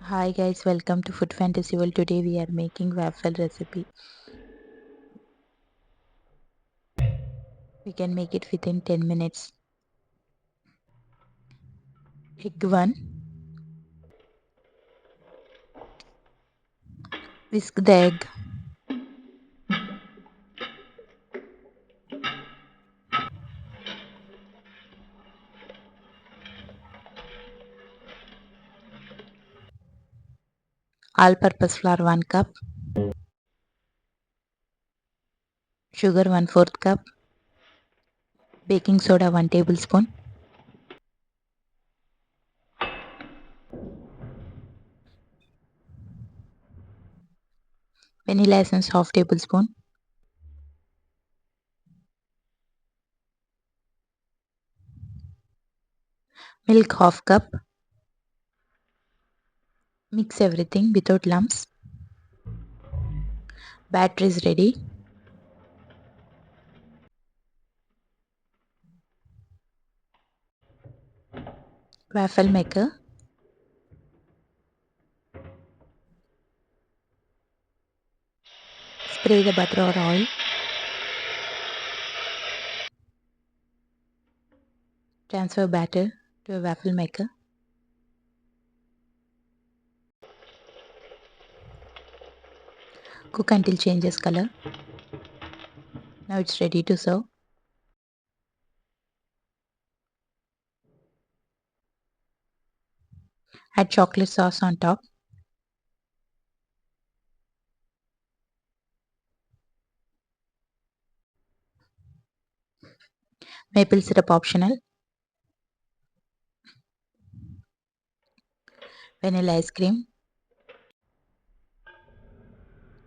Hi guys, welcome to Food Fantasy World. Today we are making waffle recipe. We can make it within 10 minutes. Egg 1. Whisk the egg. All-purpose flour 1 cup. Sugar 1/4 cup. Baking soda 1 tablespoon. Vanilla essence 1/2 tablespoon. Milk 1/2 cup. Mix everything without lumps. Batter is ready. Waffle maker. Spray the butter or oil. Transfer batter to a waffle maker. Cook until changes color. Now it's ready to serve. Add chocolate sauce on top. Maple syrup optional. Vanilla ice cream.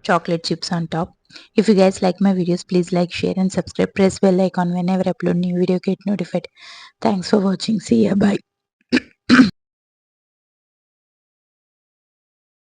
Chocolate chips on top. If you guys like my videos, please like, share and subscribe. Press bell icon whenever I upload new video, get notified. Thanks for watching. See ya. Bye.